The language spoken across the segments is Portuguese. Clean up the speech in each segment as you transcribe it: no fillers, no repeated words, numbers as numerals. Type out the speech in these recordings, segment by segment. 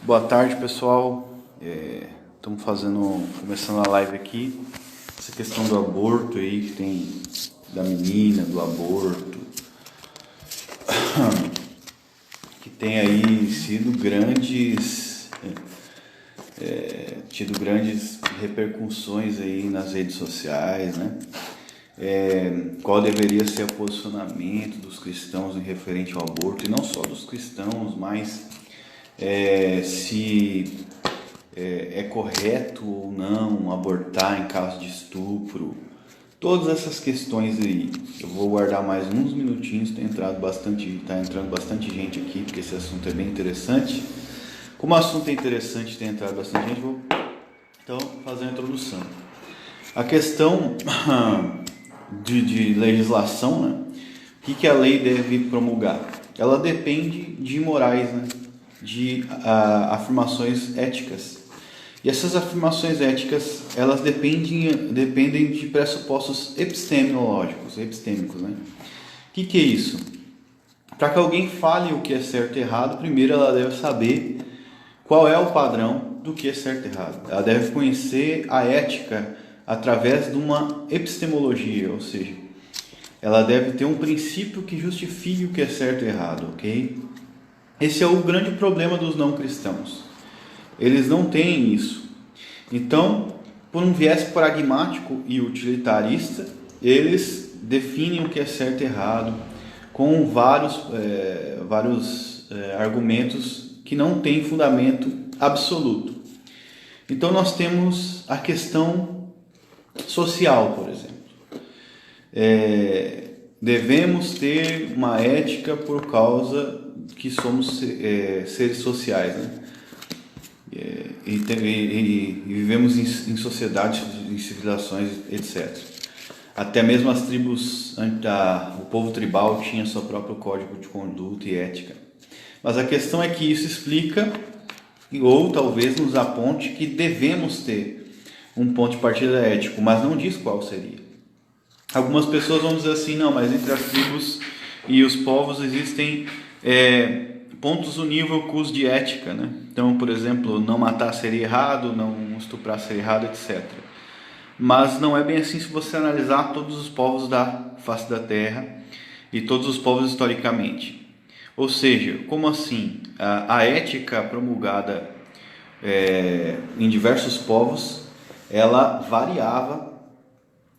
Boa tarde, pessoal. Estamos começando a live aqui. Essa questão do aborto aí, que tem da menina, do aborto, que tem aí tido grandes repercussões aí nas redes sociais, né? Qual deveria ser o posicionamento dos cristãos em referente ao aborto, e não só dos cristãos, mas se é correto ou não abortar em caso de estupro, todas essas questões aí. Eu vou guardar mais uns minutinhos, tá entrando bastante gente aqui, porque esse assunto é bem interessante. Como o assunto é interessante, tem entrado bastante gente, vou então fazer a introdução. A questão de legislação, né? O que a lei deve promulgar? Ela depende de morais, né? De afirmações éticas. E essas afirmações éticas, elas dependem de pressupostos epistemológicos, epistêmicos, né? O que é isso? Para que alguém fale o que é certo e errado, primeiro ela deve saber qual é o padrão do que é certo e errado. Ela deve conhecer a ética através de uma epistemologia, ou seja, ela deve ter um princípio que justifique o que é certo e errado, ok? Esse é o grande problema dos não cristãos. Eles não têm isso. Então, por um viés pragmático e utilitarista, eles definem o que é certo e errado com vários argumentos que não têm fundamento absoluto. Então, nós temos a questão social, por exemplo. Devemos ter uma ética por causa que somos seres sociais, né? E vivemos em sociedades, em civilizações, etc. Até mesmo as tribos, o povo tribal tinha seu próprio código de conduta e ética. Mas a questão é que isso explica, ou talvez nos aponte, que devemos ter um ponto de partida ético, mas não diz qual seria. Algumas pessoas vão dizer assim, não, mas entre as tribos e os povos existem pontos unívocos de ética, né? Então, por exemplo, não matar seria errado, não estuprar seria errado, etc. Mas não é bem assim se você analisar todos os povos da face da Terra e todos os povos historicamente. Ou seja, como assim? A ética promulgada em diversos povos, ela variava,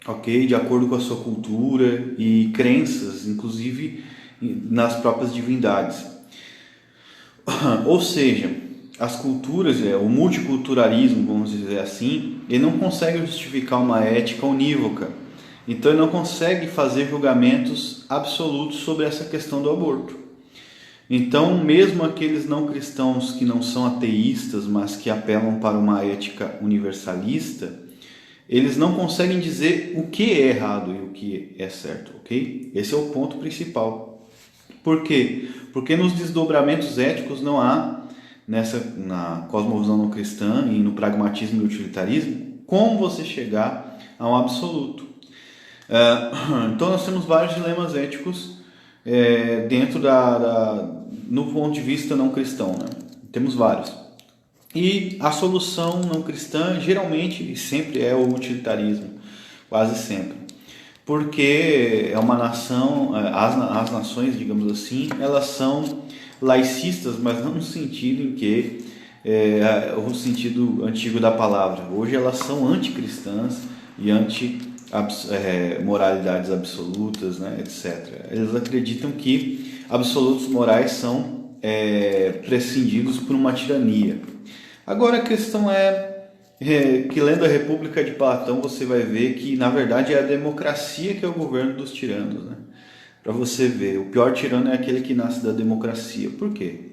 ok, de acordo com a sua cultura e crenças, inclusive nas próprias divindades. Ou seja, as culturas, o multiculturalismo, vamos dizer assim, ele não consegue justificar uma ética unívoca. Então ele não consegue fazer julgamentos absolutos sobre essa questão do aborto. Então, mesmo aqueles não cristãos que não são ateístas, mas que apelam para uma ética universalista, eles não conseguem dizer o que é errado e o que é certo, ok? Esse é o ponto principal. Por quê? Porque nos desdobramentos éticos não há, na cosmovisão não cristã e no pragmatismo e utilitarismo, como você chegar a um absoluto. Então nós temos vários dilemas éticos dentro no ponto de vista não cristão, né? Temos vários. E a solução não cristã geralmente e sempre é o utilitarismo, quase sempre. Porque é uma nação, as nações, digamos assim, elas são laicistas, mas não no sentido em que o sentido antigo da palavra. Hoje elas são anticristãs e moralidades absolutas, né, etc. Eles acreditam que absolutos morais são prescindidos por uma tirania. Agora a questão que lendo a República de Platão você vai ver que na verdade é a democracia que é o governo dos tiranos, né? Para você ver, o pior tirano é aquele que nasce da democracia. Por quê?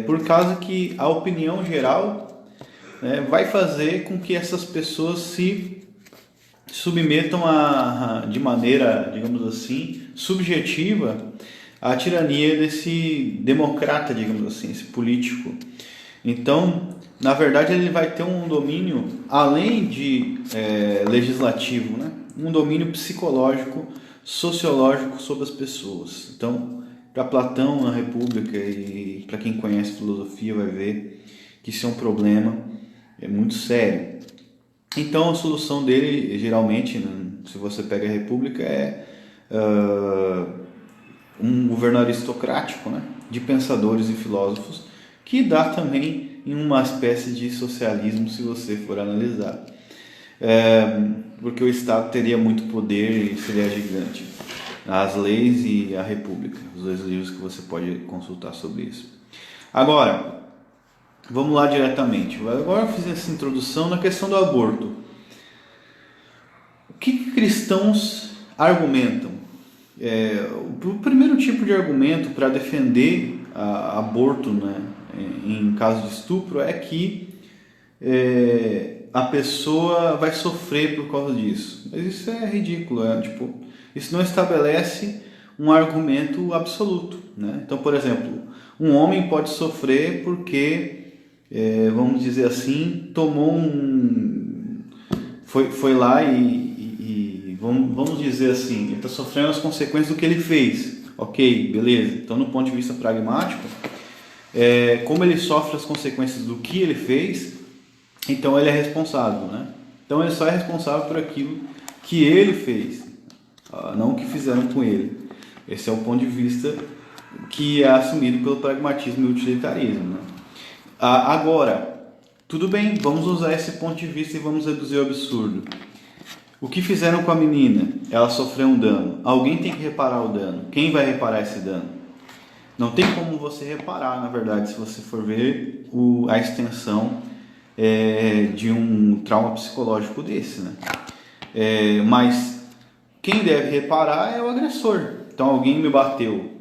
Por causa que a opinião geral vai fazer com que essas pessoas se submetam de maneira, digamos assim, subjetiva à tirania desse democrata, digamos assim, esse político. Então, na verdade, ele vai ter um domínio, além de legislativo, né? Um domínio psicológico, sociológico sobre as pessoas. Então, Para Platão na República, e para quem conhece filosofia vai ver que isso é um problema muito sério. Então a solução dele, geralmente, se você pega a República, é um governo aristocrático, né, de pensadores e filósofos, que dá também em uma espécie de socialismo, se você for analisar. Porque o Estado teria muito poder e seria gigante. As leis e a República, os dois livros que você pode consultar sobre isso. Agora, vamos lá diretamente. Agora eu fiz essa introdução na questão do aborto. O que cristãos argumentam? O primeiro tipo de argumento para defender aborto, né, em caso de estupro é que a pessoa vai sofrer por causa disso. Mas isso é ridículo, isso não estabelece um argumento absoluto, né? Então, por exemplo, um homem pode sofrer porque, vamos dizer assim, foi lá e vamos dizer assim, ele está sofrendo as consequências do que ele fez. Ok, beleza. Então, no ponto de vista pragmático, como ele sofre as consequências do que ele fez, então ele é responsável, né? Então ele só é responsável por aquilo que ele fez, não o que fizeram com ele. Esse é o ponto de vista que é assumido pelo pragmatismo e utilitarismo, né? Agora, tudo bem, vamos usar esse ponto de vista e vamos reduzir o absurdo. O que fizeram com a menina? Ela sofreu um dano. Alguém tem que reparar o dano. Quem vai reparar esse dano? Não tem como você reparar, na verdade, se você for ver a extensão de um trauma psicológico desse, né? Mas quem deve reparar é o agressor. Então, alguém me bateu.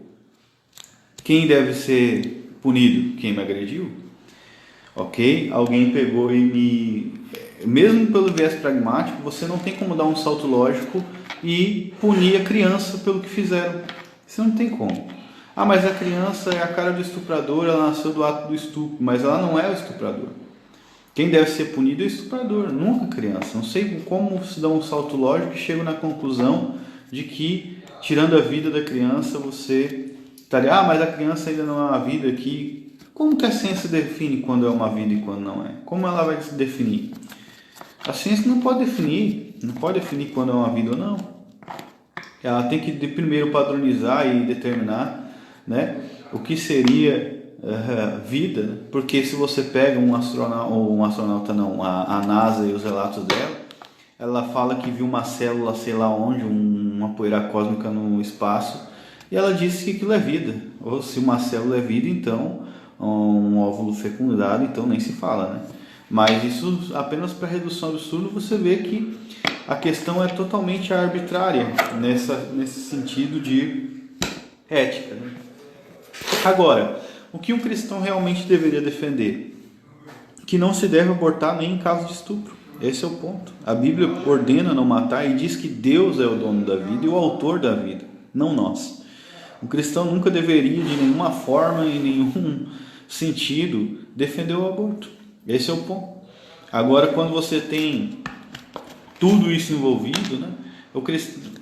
Quem deve ser punido? Quem me agrediu? Ok? Alguém pegou e me... Mesmo pelo viés pragmático, você não tem como dar um salto lógico e punir a criança pelo que fizeram. Isso não tem como. Mas a criança é a cara do estuprador, ela nasceu do ato do estupro, mas ela não é o estuprador. Quem deve ser punido é o estuprador, nunca a criança. Não sei como se dá um salto lógico e chego na conclusão de que, tirando a vida da criança, você estaria... mas a criança ainda não é uma vida que... Como que a ciência define quando é uma vida e quando não é? Como ela vai se definir? A ciência não pode definir quando é uma vida ou não. Ela tem que primeiro padronizar e determinar, né, o que seria vida, né? Porque se você pega a NASA e os relatos dela, ela fala que viu uma célula, sei lá onde, uma poeira cósmica no espaço, e ela disse que aquilo é vida. Ou se uma célula é vida, então um óvulo fecundado, então nem se fala, né? Mas isso apenas para redução do absurdo, você vê que a questão é totalmente arbitrária nesse sentido de ética, né? Agora, o que um cristão realmente deveria defender? Que não se deve abortar nem em caso de estupro. Esse é o ponto. A Bíblia ordena não matar e diz que Deus é o dono da vida e o autor da vida, não nós. O cristão nunca deveria, de nenhuma forma, em nenhum sentido, defender o aborto. Esse é o ponto. Agora, quando você tem tudo isso envolvido, né,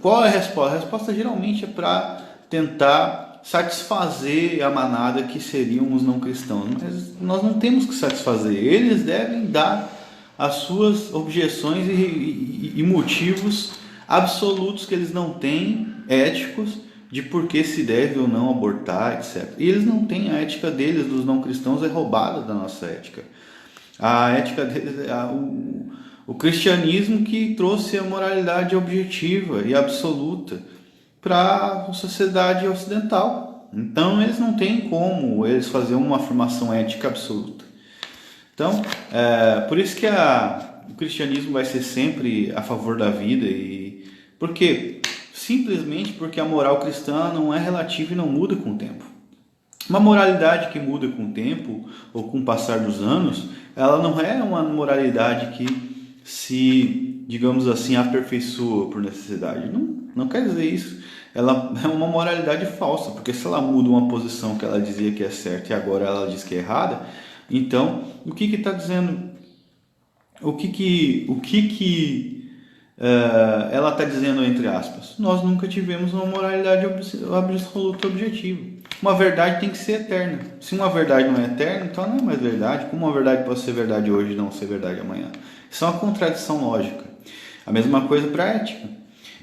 qual é a resposta? A resposta geralmente é para tentar satisfazer a manada que seriam os não cristãos. Mas nós não temos que satisfazer. Eles devem dar as suas objeções e motivos absolutos que eles não têm, éticos, de por que se deve ou não abortar, etc. E eles não têm a ética deles, dos não cristãos, é roubada da nossa ética. A ética deles o cristianismo que trouxe a moralidade objetiva e absoluta para a sociedade ocidental. Então eles não têm como eles fazer uma afirmação ética absoluta. Então, por isso que o cristianismo vai ser sempre a favor da vida. Por quê? Simplesmente porque a moral cristã não é relativa e não muda com o tempo. Uma moralidade que muda com o tempo ou com o passar dos anos, ela não é uma moralidade que se, digamos assim, aperfeiçoa por necessidade. Não quer dizer isso. Ela é uma moralidade falsa, porque se ela muda uma posição que ela dizia que é certa e agora ela diz que é errada, então o que está dizendo? O que ela está dizendo entre aspas? Nós nunca tivemos uma moralidade absoluta objetiva. uma verdade tem que ser eterna. Se uma verdade não é eterna, então não é mais verdade. Como uma verdade pode ser verdade hoje e não ser verdade amanhã? Isso é uma contradição lógica. A mesma coisa para a ética.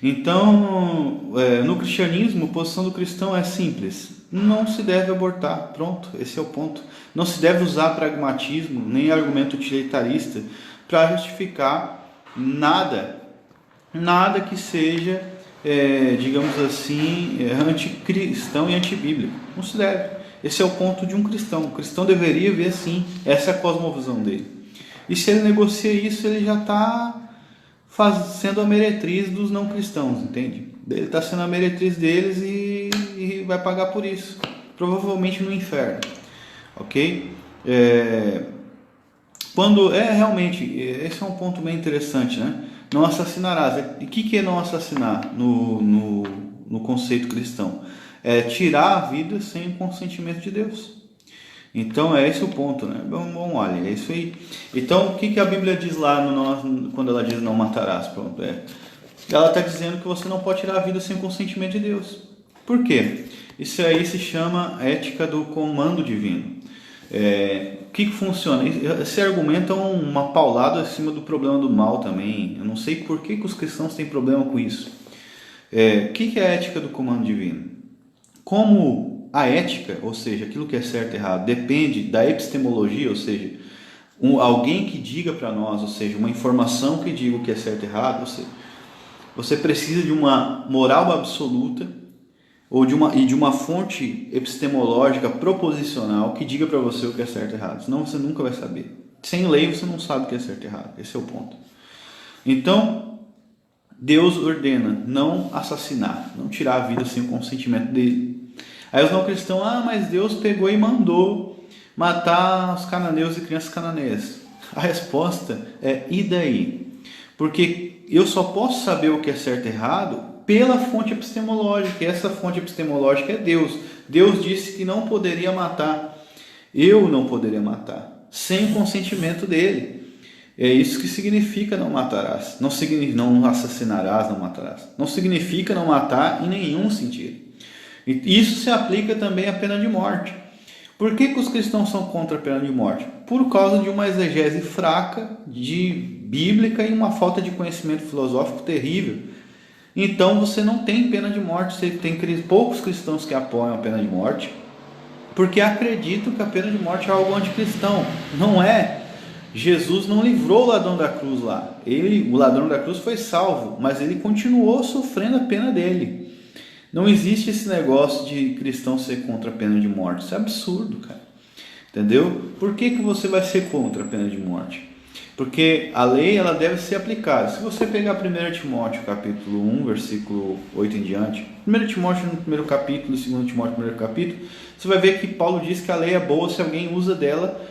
Então, no cristianismo, a posição do cristão é simples. Não se deve abortar. Pronto, esse é o ponto. Não se deve usar pragmatismo, nem argumento utilitarista para justificar nada que seja, digamos assim, anticristão e antibíblico. Não se deve. Esse é o ponto de um cristão. O cristão deveria ver assim, essa é a cosmovisão dele. E se ele negocia isso, ele já está sendo a meretriz dos não cristãos, entende? Ele está sendo a meretriz deles e vai pagar por isso. Provavelmente no inferno. Ok? Quando realmente, esse é um ponto bem interessante, né? Não assassinarás. E o que é não assassinar no conceito cristão? É tirar a vida sem o consentimento de Deus. Então é esse o ponto, né? Bom, olha, é isso aí. Então o que a Bíblia diz lá quando ela diz não matarás? Pronto, ela está dizendo que você não pode tirar a vida sem o consentimento de Deus. Por quê? Isso aí se chama ética do comando divino. O que funciona? Esse argumento é uma paulada acima do problema do mal também. Eu não sei por que os cristãos têm problema com isso. O que é a ética do comando divino? Como a ética, ou seja, aquilo que é certo e errado, depende da epistemologia, ou seja, alguém que diga para nós, ou seja, uma informação que diga o que é certo e errado, você precisa de uma moral absoluta ou de uma fonte epistemológica proposicional que diga para você o que é certo e errado. Senão você nunca vai saber. Sem lei você não sabe o que é certo e errado. Esse é o ponto. Então, Deus ordena não assassinar, não tirar a vida sem o consentimento dele. Aí os não cristãos, mas Deus pegou e mandou matar os cananeus e crianças cananeias. A resposta é, e daí? Porque eu só posso saber o que é certo e errado pela fonte epistemológica, e essa fonte epistemológica é Deus. Deus disse que não poderia matar, eu não poderia matar, sem o consentimento dele. É isso que significa não matarás, não assassinarás, não matarás. Não significa não matar em nenhum sentido. E isso se aplica também à pena de morte. Por que os cristãos são contra a pena de morte? Por causa de uma exegese fraca, bíblica e uma falta de conhecimento filosófico terrível. Então você não tem pena de morte, você tem poucos cristãos que apoiam a pena de morte, porque acreditam que a pena de morte é algo anticristão. Não é. Jesus não livrou o ladrão da cruz lá. O ladrão da cruz foi salvo, mas ele continuou sofrendo a pena dele. Não existe esse negócio de cristão ser contra a pena de morte. Isso é absurdo, cara. Entendeu? Por que você vai ser contra a pena de morte? Porque a lei ela deve ser aplicada. Se você pegar 1 Timóteo capítulo 1, versículo 8 em diante, 1 Timóteo no primeiro capítulo, 2 Timóteo no primeiro capítulo, você vai ver que Paulo diz que a lei é boa se alguém usa dela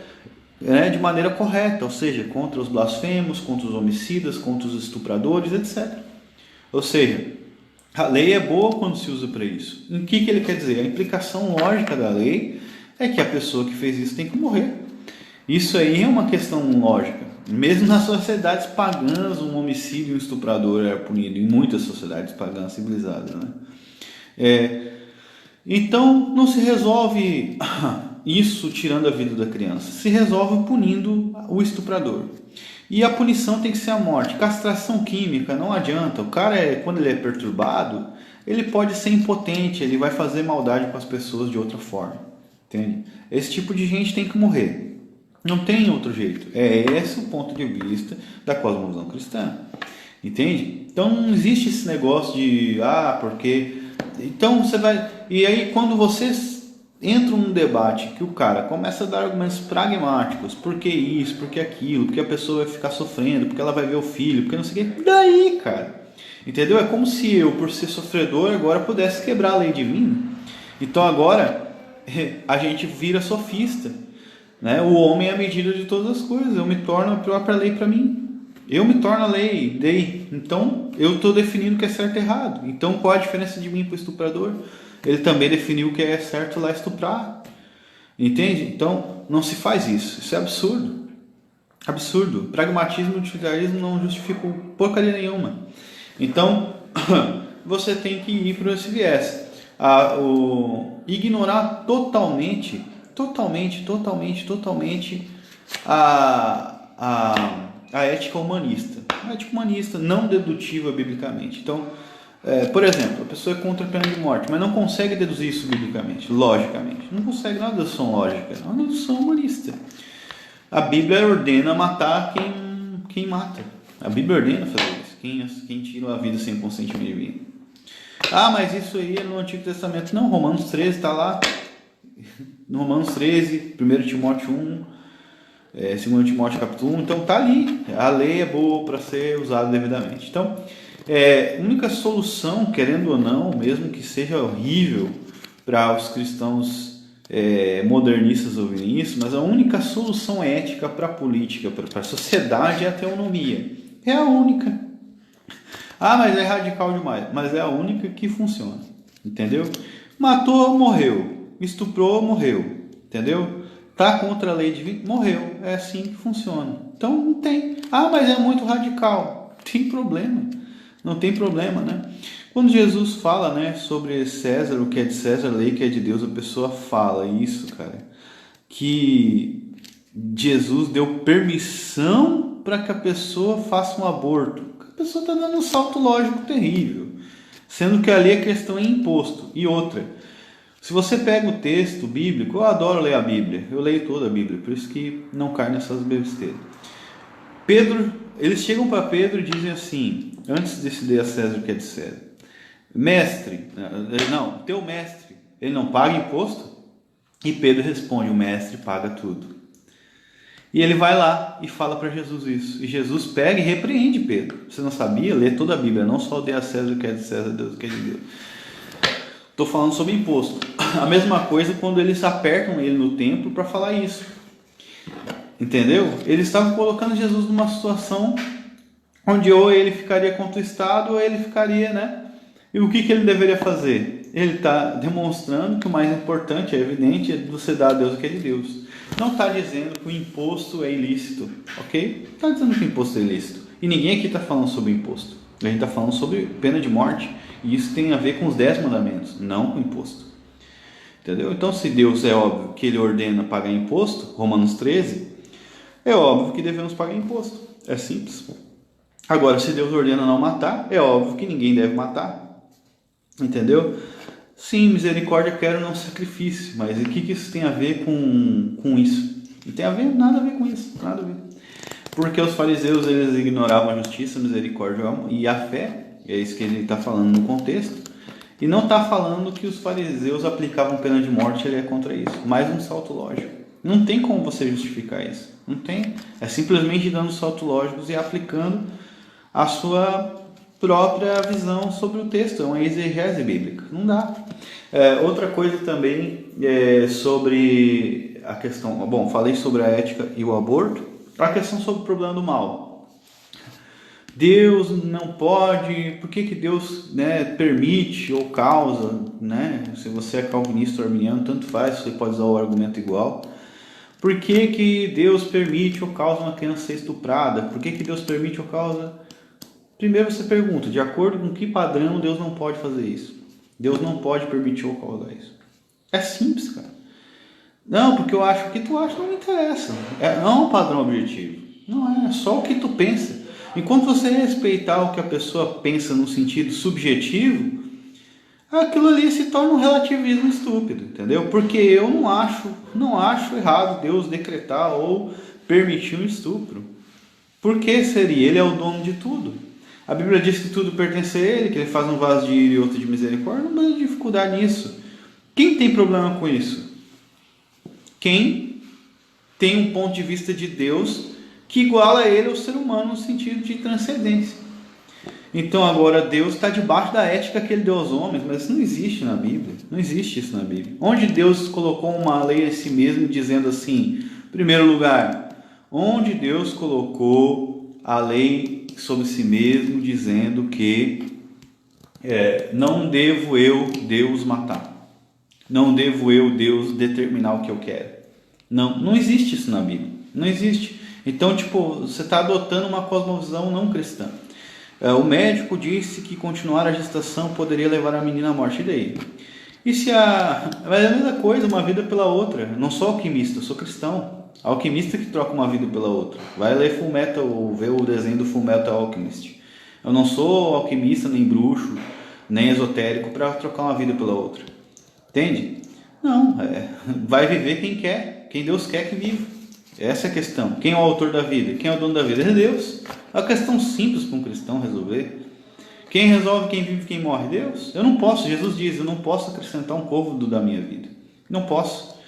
de maneira correta, ou seja, contra os blasfemos, contra os homicidas, contra os estupradores, etc. Ou seja, a lei é boa quando se usa para isso. O que ele quer dizer? A implicação lógica da lei é que a pessoa que fez isso tem que morrer. Isso aí é uma questão lógica. Mesmo nas sociedades pagãs, um homicídio e um estuprador é punido. Em muitas sociedades pagãs civilizadas, né? Então, não se resolve isso tirando a vida da criança. Se resolve punindo o estuprador. E a punição tem que ser a morte. Castração química, não adianta. O cara, quando ele é perturbado, ele pode ser impotente, ele vai fazer maldade com as pessoas de outra forma. Entende? Esse tipo de gente tem que morrer. Não tem outro jeito. É esse o ponto de vista da cosmovisão cristã. Entende? Então não existe esse negócio de porque... Então você vai... E aí quando vocês entram num debate que o cara começa a dar argumentos pragmáticos, por que isso, por que aquilo, porque a pessoa vai ficar sofrendo, porque ela vai ver o filho, porque não sei o que... Daí, cara. Entendeu? É como se eu, por ser sofredor, agora pudesse quebrar a lei divina. Então agora a gente vira sofista. Né? O homem é a medida de todas as coisas. Eu me torno a própria lei para mim. Eu me torno a lei. Então eu estou definindo o que é certo e errado. Então qual a diferença de mim para o estuprador? Ele também definiu o que é certo lá estuprar. Entende? Então não se faz isso. Isso é absurdo. Absurdo. Pragmatismo e utilitarismo não justificam porcaria nenhuma. Então você tem que ir para esse viés. ignorar totalmente a ética humanista. A ética humanista não dedutiva biblicamente. Então, por exemplo, a pessoa é contra a pena de morte, mas não consegue deduzir isso biblicamente, logicamente. Não consegue, não é uma dedução lógica, é uma dedução humanista. A Bíblia ordena matar quem mata. A Bíblia ordena fazer isso. Quem tira a vida sem consentimento divino. Ah, mas isso aí é no Antigo Testamento. Não, Romanos 13 está lá. No Romanos 13, 1 Timóteo 1, 2 Timóteo capítulo 1. Então está ali. A lei é boa para ser usada devidamente. Então, a única solução, querendo ou não, mesmo que seja horrível para os cristãos modernistas ouvirem isso, mas a única solução ética para a política, para a sociedade é a teonomia. É a única. Ah, mas é radical demais. Mas é a única que funciona. Entendeu? Matou, morreu. Estuprou, morreu. Entendeu? Tá contra a lei divina, morreu. É assim que funciona. Então não tem. Ah, mas é muito radical. Tem problema. Não tem problema, né? Quando Jesus fala, né, sobre César, o que é de César, a lei que é de Deus, a pessoa fala isso, cara. Que Jesus deu permissão para que a pessoa faça um aborto. A pessoa está dando um salto lógico terrível, sendo que ali a questão é imposto. E outra, se você pega o texto bíblico, eu adoro ler a Bíblia, eu leio toda a Bíblia, por isso que não cai nessas besteiras. Eles chegam para Pedro e dizem assim, antes de se dar a César o que é de César: mestre, teu mestre, ele não paga imposto? E Pedro responde: o mestre paga tudo. E ele vai lá e fala para Jesus isso. E Jesus pega e repreende Pedro. Você não sabia? Lê toda a Bíblia, não só dê a César o que é de César, Deus o que é de Deus. Estou falando sobre imposto. A mesma coisa quando eles apertam ele no templo para falar isso. Entendeu? Eles estavam colocando Jesus numa situação onde ou ele ficaria contra o Estado ou ele ficaria, né? E o que ele deveria fazer? Ele está demonstrando que o mais importante, é evidente, é você dar a Deus o que é de Deus. Não está dizendo que o imposto é ilícito, ok? Não está dizendo que o imposto é ilícito. E ninguém aqui está falando sobre imposto. A gente está falando sobre pena de morte. E isso tem a ver com os 10 mandamentos, não com imposto. Entendeu? Então, se Deus é óbvio que ele ordena pagar imposto, Romanos 13, é óbvio que devemos pagar imposto. É simples. Agora, se Deus ordena não matar, é óbvio que ninguém deve matar. Entendeu? Sim, misericórdia quero, não sacrifício. Mas o que isso tem a ver com isso? Não tem nada a ver com isso. Nada a ver. Porque os fariseus, eles ignoravam a justiça, a misericórdia e a fé. É isso que ele está falando no contexto. E não está falando que os fariseus aplicavam pena de morte, ele é contra isso. Mais um salto lógico. Não tem como você justificar isso. Não tem. É simplesmente dando saltos lógicos e aplicando a sua própria visão sobre o texto. É uma exegese bíblica. Não dá. Outra coisa também sobre a questão... Bom, falei sobre a ética e o aborto. A questão sobre o problema do mal. Deus não pode... Por que Deus, né, permite ou causa, né? Se você é calvinista ou arminiano, tanto faz, você pode usar o argumento igual. Por que Deus permite ou causa uma criança ser estuprada? Por que Deus permite ou causa... Primeiro você pergunta, de acordo com que padrão Deus não pode fazer isso? Deus não pode permitir ou causar isso. É simples, cara. Não, porque eu acho que tu acha não me interessa. Não é um padrão objetivo. Não é só o que tu pensa. Enquanto você respeitar o que a pessoa pensa no sentido subjetivo, aquilo ali se torna um relativismo estúpido, entendeu? Porque eu não acho errado Deus decretar ou permitir um estupro. Por que seria? Ele é o dono de tudo. A Bíblia diz que tudo pertence a ele, que ele faz um vaso de ira e outro de misericórdia. Não tem dificuldade nisso. Quem tem problema com isso? Quem tem um ponto de vista de Deus que iguala a ele ao ser humano no sentido de transcendência. Então agora Deus está debaixo da ética que ele deu aos homens, mas isso não existe na Bíblia. Não existe isso na Bíblia. Onde Deus colocou uma lei a si mesmo dizendo assim, em primeiro lugar, onde Deus colocou a lei sobre si mesmo dizendo que não devo eu, Deus, matar. Não devo eu, Deus, determinar o que eu quero. Não existe isso na Bíblia. Não existe. Então, você está adotando uma cosmovisão não cristã. O médico disse que continuar a gestação poderia levar a menina à morte. E daí? Mas é a mesma coisa, uma vida pela outra. Eu não sou alquimista, eu sou cristão. Alquimista que troca uma vida pela outra. Vai ler Fullmetal ou ver o desenho do Fullmetal Alchemist. Eu não sou alquimista, nem bruxo, nem esotérico para trocar uma vida pela outra. Entende? Não, vai viver quem quer, quem Deus quer que viva. Essa é a questão. Quem é o autor da vida? Quem é o dono da vida? É Deus. É uma questão simples para um cristão resolver. Quem resolve quem vive e quem morre? Deus. Eu não posso, Jesus diz, eu não posso acrescentar um côvado da minha vida. Não posso.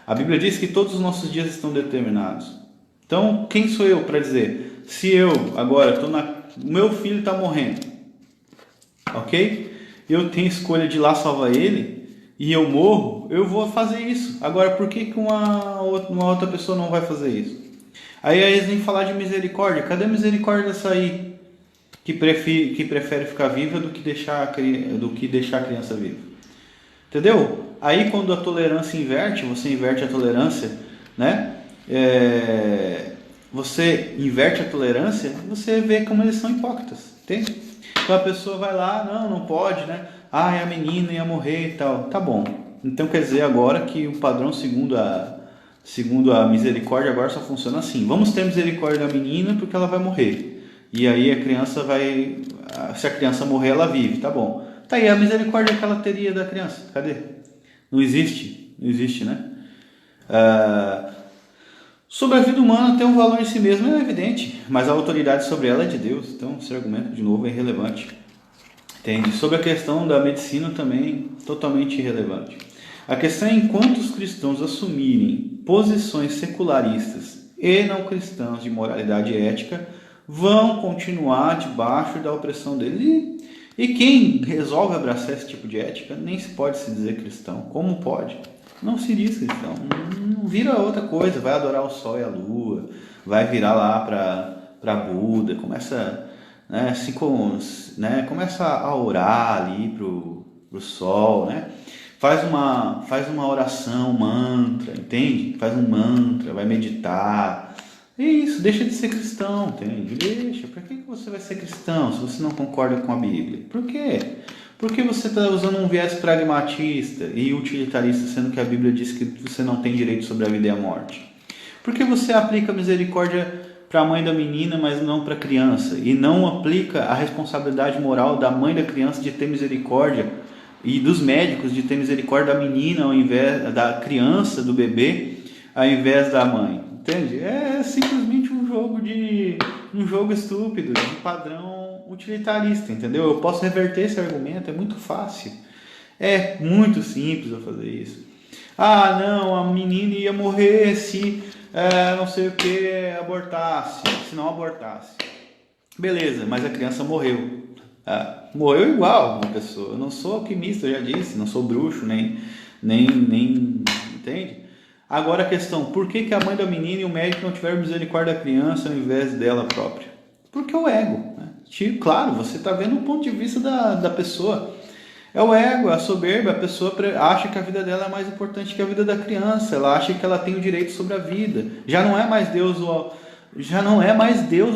A Bíblia diz que todos os nossos dias estão determinados. Então, quem sou eu para dizer? Se eu agora o meu filho está morrendo, ok? Eu tenho escolha de ir lá salvar ele e eu morro, eu vou fazer isso. Agora, por que uma outra pessoa não vai fazer isso? Aí eles vêm falar de misericórdia. Cadê a misericórdia dessa aí que prefere ficar viva do que deixar a criança viva? Entendeu? Aí quando a tolerância inverte, você inverte a tolerância, né? Você inverte a tolerância, você vê como eles são hipócritas, entende? Então a pessoa vai lá, não pode, né? Ah, a menina ia morrer e tal. Tá bom. Então quer dizer agora que o padrão segundo a misericórdia agora só funciona assim. Vamos ter misericórdia da menina porque ela vai morrer. E aí a criança se a criança morrer, ela vive, tá bom. Tá aí a misericórdia que ela teria da criança. Cadê? Não existe, né? Sobre a vida humana tem um valor em si mesmo, é evidente, mas a autoridade sobre ela é de Deus, então esse argumento de novo é irrelevante. Entende? Sobre a questão da medicina também, totalmente irrelevante. A questão é enquanto os cristãos assumirem posições secularistas e não cristãs de moralidade e ética, vão continuar debaixo da opressão deles. E quem resolve abraçar esse tipo de ética nem se pode se dizer cristão. Como pode? Não se diz cristão. Não vira outra coisa. Vai adorar o sol e a lua. Vai virar lá para Buda. Começa, né, começa a orar ali pro sol, né? Faz uma oração, um mantra, entende? Faz um mantra, vai meditar. É isso, deixa de ser cristão, entende? Deixa. Por que você vai ser cristão se você não concorda com a Bíblia? Por quê? Porque você está usando um viés pragmatista e utilitarista, sendo que a Bíblia diz que você não tem direito sobre a vida e a morte? Por que você aplica misericórdia para a mãe da menina, mas não para a criança? E não aplica a responsabilidade moral da mãe da criança de ter misericórdia e dos médicos de ter misericórdia da menina ao invés da criança, do bebê, ao invés da mãe? Entende? É simplesmente um jogo estúpido, de padrão utilitarista, entendeu? Eu posso reverter esse argumento, é muito fácil. É muito simples eu fazer isso. Ah, não, a menina ia morrer se não sei o que abortasse, se não abortasse. Beleza, mas a criança morreu. Morreu igual uma pessoa. Eu não sou alquimista, eu já disse, não sou bruxo, nem entende? Agora a questão, por que a mãe da menina e o médico não tiveram misericórdia da criança ao invés dela própria? Porque é o ego, né? Claro, você está vendo o ponto de vista da pessoa. É o ego, a soberba, a pessoa acha que a vida dela é mais importante que a vida da criança, ela acha que ela tem o direito sobre a vida. Já não é mais Deus o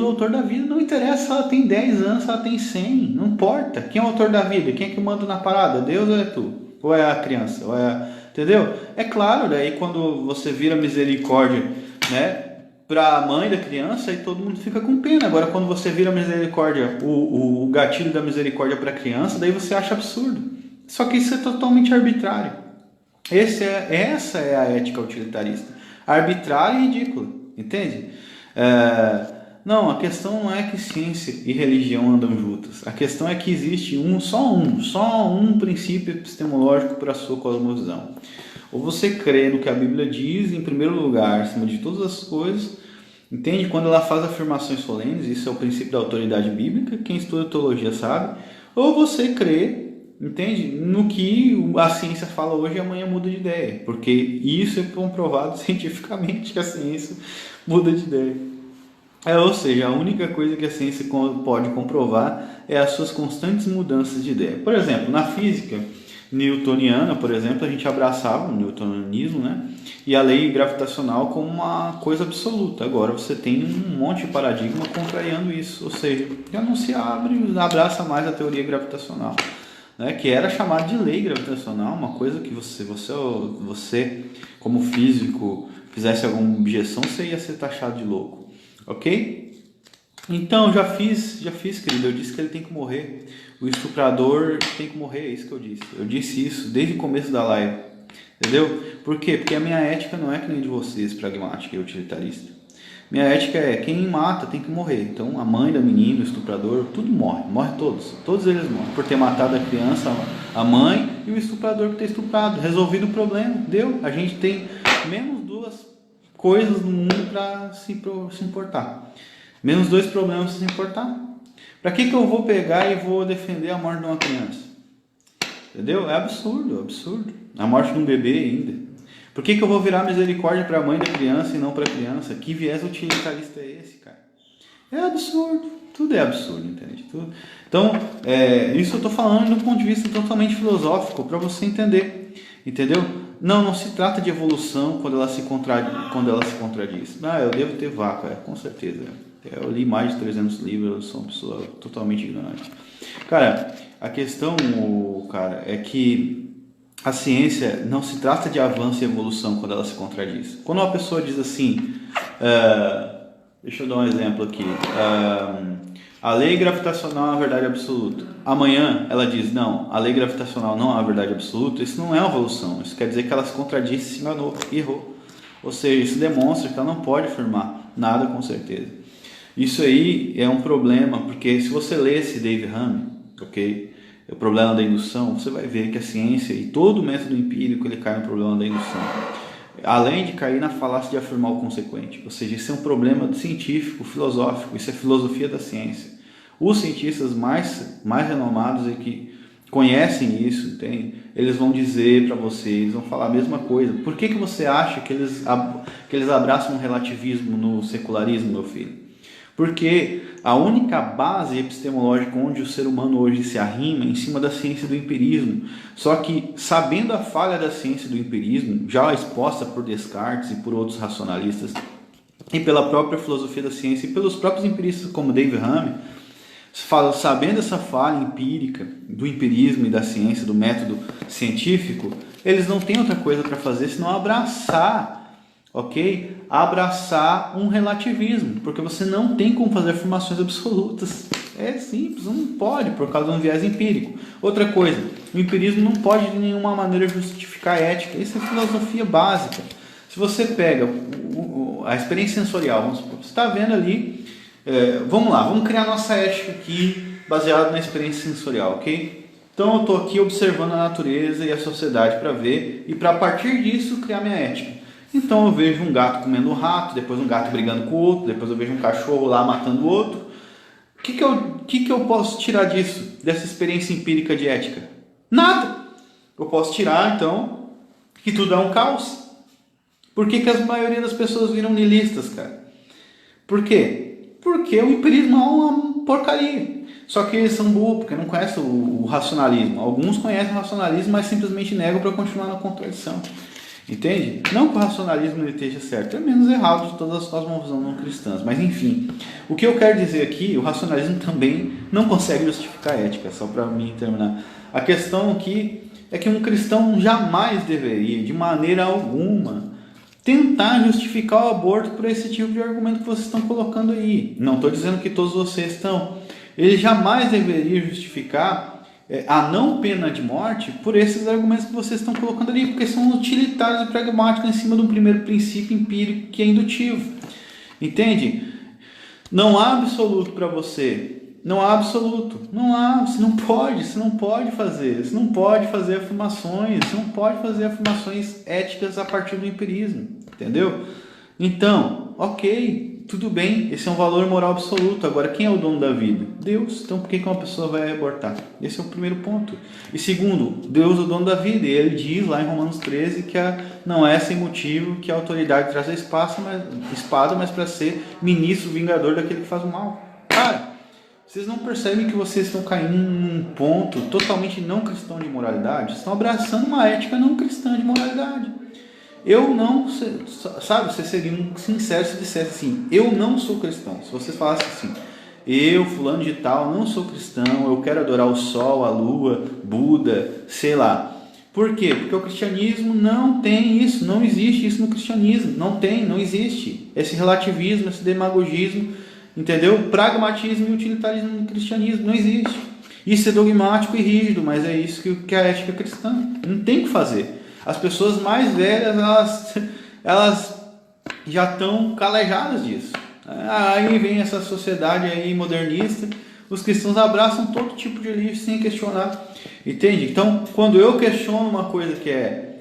autor da vida, não interessa se ela tem 10 anos, se ela tem 100, não importa. Quem é o autor da vida? Quem é que manda na parada? Deus ou é tu? Ou é a criança? Entendeu? É claro, daí quando você vira misericórdia, né, para a mãe da criança, aí todo mundo fica com pena. Agora, quando você vira misericórdia, o gatilho da misericórdia para a criança, daí você acha absurdo. Só que isso é totalmente arbitrário. Essa é a ética utilitarista. Arbitrária e ridícula, entende? Não, a questão não é que ciência e religião andam juntas. A questão é que existe só um princípio epistemológico para a sua cosmovisão. Ou você crê no que a Bíblia diz, em primeiro lugar, acima de todas as coisas, entende? Quando ela faz afirmações solenes, isso é o princípio da autoridade bíblica, quem estuda teologia sabe. Ou você crê, entende? No que a ciência fala hoje e amanhã muda de ideia. Porque isso é comprovado cientificamente que a ciência muda de ideia. Ou seja, a única coisa que a ciência pode comprovar é as suas constantes mudanças de ideia. Por exemplo, na física newtoniana, por exemplo, a gente abraçava o newtonismo, né? E a lei gravitacional como uma coisa absoluta. Agora você tem um monte de paradigma contrariando isso, ou seja, já não se abraça mais a teoria gravitacional. né, que era chamado de lei gravitacional, uma coisa que você como físico, fizesse alguma objeção, você ia ser taxado de louco, ok? Então, já fiz, querido, eu disse que ele tem que morrer, o estuprador tem que morrer, é isso que eu disse. Eu disse isso desde o começo da live, entendeu? Por quê? Porque a minha ética não é que nem de vocês, pragmática e utilitarista. Minha ética é, quem mata tem que morrer. Então, a mãe da menina, o estuprador, tudo morre todos eles morrem, por ter matado a criança, a mãe e o estuprador por ter estuprado. Resolvido o problema, deu. A gente tem menos 2 coisas no mundo para se importar. Menos 2 problemas para se importar. Para que eu vou pegar e vou defender a morte de uma criança? Entendeu? É absurdo. A morte de um bebê ainda. Por que eu vou virar misericórdia para a mãe da criança e não para a criança? Que viés utilitarista é esse, cara? É absurdo. Tudo é absurdo, entende? Tudo. Então, isso eu estou falando do ponto de vista totalmente filosófico, para você entender. Entendeu? Não se trata de evolução quando ela se contradiz. Eu devo ter vaca, com certeza. Eu li mais de 300 livros, eu sou uma pessoa totalmente ignorante. Cara, a questão, cara, é que a ciência não se trata de avanço e evolução quando ela se contradiz. Quando uma pessoa diz assim, deixa eu dar um exemplo aqui, a lei gravitacional é uma verdade absoluta. Amanhã ela diz, não, a lei gravitacional não é uma verdade absoluta, isso não é uma evolução, isso quer dizer que ela se contradiz, se enganou, errou. Ou seja, isso demonstra que ela não pode afirmar nada com certeza. Isso aí é um problema, porque se você lê esse Dave Hume, ok? O problema da indução, você vai ver que a ciência e todo o método empírico ele cai no problema da indução. Além de cair na falácia de afirmar o consequente. Ou seja, isso é um problema científico, filosófico, isso é filosofia da ciência. Os cientistas mais renomados e que conhecem isso, entende? Eles vão dizer para você, eles vão falar a mesma coisa. Por que você acha que eles abraçam um relativismo no secularismo, meu filho? Porque a única base epistemológica onde o ser humano hoje se arrima é em cima da ciência do empirismo. Só que, sabendo a falha da ciência do empirismo, já exposta por Descartes e por outros racionalistas, e pela própria filosofia da ciência e pelos próprios empiristas como Dave Hume, sabendo essa falha empírica do empirismo e da ciência, do método científico, eles não têm outra coisa para fazer senão abraçar, ok? Abraçar um relativismo, porque você não tem como fazer afirmações absolutas. É simples, não pode, por causa de um viés empírico. Outra coisa, o empirismo não pode de nenhuma maneira justificar a ética. Isso é filosofia básica. Se você pega a experiência sensorial, vamos supor, você está vendo ali, vamos lá, vamos criar nossa ética aqui, baseado na experiência sensorial, ok? Então eu estou aqui observando a natureza e a sociedade para ver, e para a partir disso criar minha ética. Então eu vejo um gato comendo um rato, depois um gato brigando com o outro, depois eu vejo um cachorro lá matando o outro. O que eu posso tirar disso, dessa experiência empírica de ética? Nada! Eu posso tirar, então, que tudo é um caos. Por que a maioria das pessoas viram niilistas, cara? Por quê? Porque o empirismo é uma porcaria. Só que eles são burros, porque não conhecem o racionalismo. Alguns conhecem o racionalismo, mas simplesmente negam para continuar na contradição. Entende? Não que o racionalismo ele esteja certo, é menos errado de todas as cosmovisões não cristãs, mas enfim. O que eu quero dizer aqui, o racionalismo também não consegue justificar a ética, só para mim terminar. A questão aqui é que um cristão jamais deveria, de maneira alguma, tentar justificar o aborto por esse tipo de argumento que vocês estão colocando aí. Não estou dizendo que todos vocês estão. Ele jamais deveria justificar a não pena de morte por esses argumentos que vocês estão colocando ali, porque são utilitários e pragmáticos em cima de um primeiro princípio empírico que é indutivo. Entende? Não há absoluto para você. Não há absoluto. Não há. Você não pode fazer. Você não pode fazer afirmações. Você não pode fazer afirmações éticas a partir do empirismo. Entendeu? Então, ok. Tudo bem, esse é um valor moral absoluto. Agora, quem é o dono da vida? Deus. Então, por que uma pessoa vai abortar? Esse é o primeiro ponto. E segundo, Deus é o dono da vida. E ele diz lá em Romanos 13 que não é sem motivo que a autoridade traz a espada, mas para ser ministro vingador daquele que faz o mal. Cara, vocês não percebem que vocês estão caindo num ponto totalmente não cristão de moralidade? Vocês estão abraçando uma ética não cristã de moralidade. Eu não, sabe, você seria sincero se dissesse assim, eu não sou cristão. Se você falasse assim, eu, fulano de tal, não sou cristão, eu quero adorar o sol, a lua, Buda, sei lá. Por quê? Porque o cristianismo não tem isso, não existe isso no cristianismo, não existe esse relativismo, esse demagogismo, entendeu? Pragmatismo e utilitarismo no cristianismo não existe. Isso é dogmático e rígido, mas é isso que a ética cristã não tem o que fazer. As pessoas mais velhas, elas já estão calejadas disso. Aí vem essa sociedade aí modernista, os cristãos abraçam todo tipo de lixo sem questionar, entende? Então, quando eu questiono uma coisa que é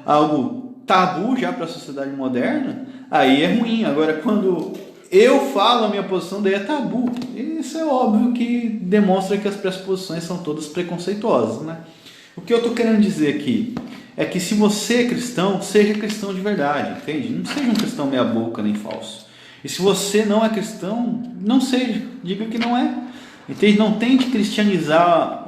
algo tabu já para a sociedade moderna, aí é ruim. Agora, quando eu falo a minha posição, daí é tabu. Isso é óbvio que demonstra que as pressuposições são todas preconceituosas, né? O que eu estou querendo dizer aqui é que se você é cristão, seja cristão de verdade, entende? Não seja um cristão meia boca nem falso. E se você não é cristão, não seja, diga que não é. Entende? Não tente cristianizar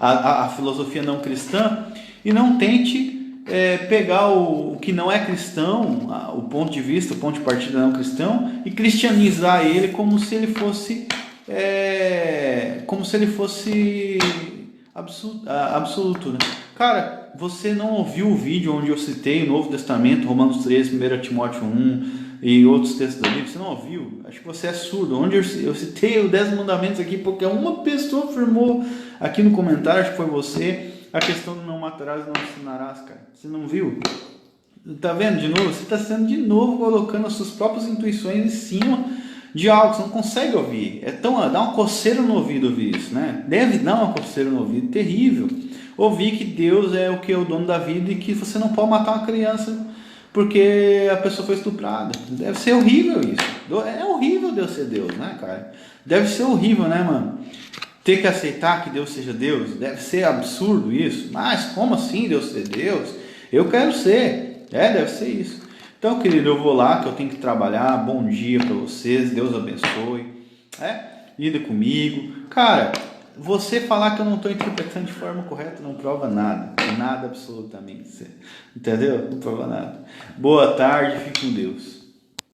a filosofia não cristã e não tente pegar o que não é cristão, o ponto de vista, o ponto de partida não cristão, e cristianizar ele como se ele fosse absoluto, né? Cara, você não ouviu o vídeo onde eu citei o Novo Testamento, Romanos 13, 1 Timóteo 1 e outros textos da Bíblia? Você não ouviu? Acho que você é surdo. Onde eu citei os 10 mandamentos aqui, porque uma pessoa afirmou aqui no comentário, acho que foi você, a questão do não matarás e não assinarás, cara. Você não viu? Tá vendo de novo? Você está sendo de novo colocando as suas próprias intuições em cima de algo que você não consegue ouvir. Dá uma coceira no ouvido ouvir isso, né? Deve dar uma coceira no ouvido, terrível. Ouvir que Deus é o dono da vida e que você não pode matar uma criança porque a pessoa foi estuprada. Deve ser horrível isso. É horrível Deus ser Deus, né, cara? Deve ser horrível, né, mano? Ter que aceitar que Deus seja Deus. Deve ser absurdo isso. Mas como assim Deus ser Deus? Eu quero ser. Deve ser isso. Então, querido, eu vou lá que eu tenho que trabalhar. Bom dia para vocês. Deus abençoe. Lida comigo. Cara, você falar que eu não estou interpretando de forma correta não prova nada. Nada absolutamente. Entendeu? Não prova nada. Boa tarde. Fique com Deus.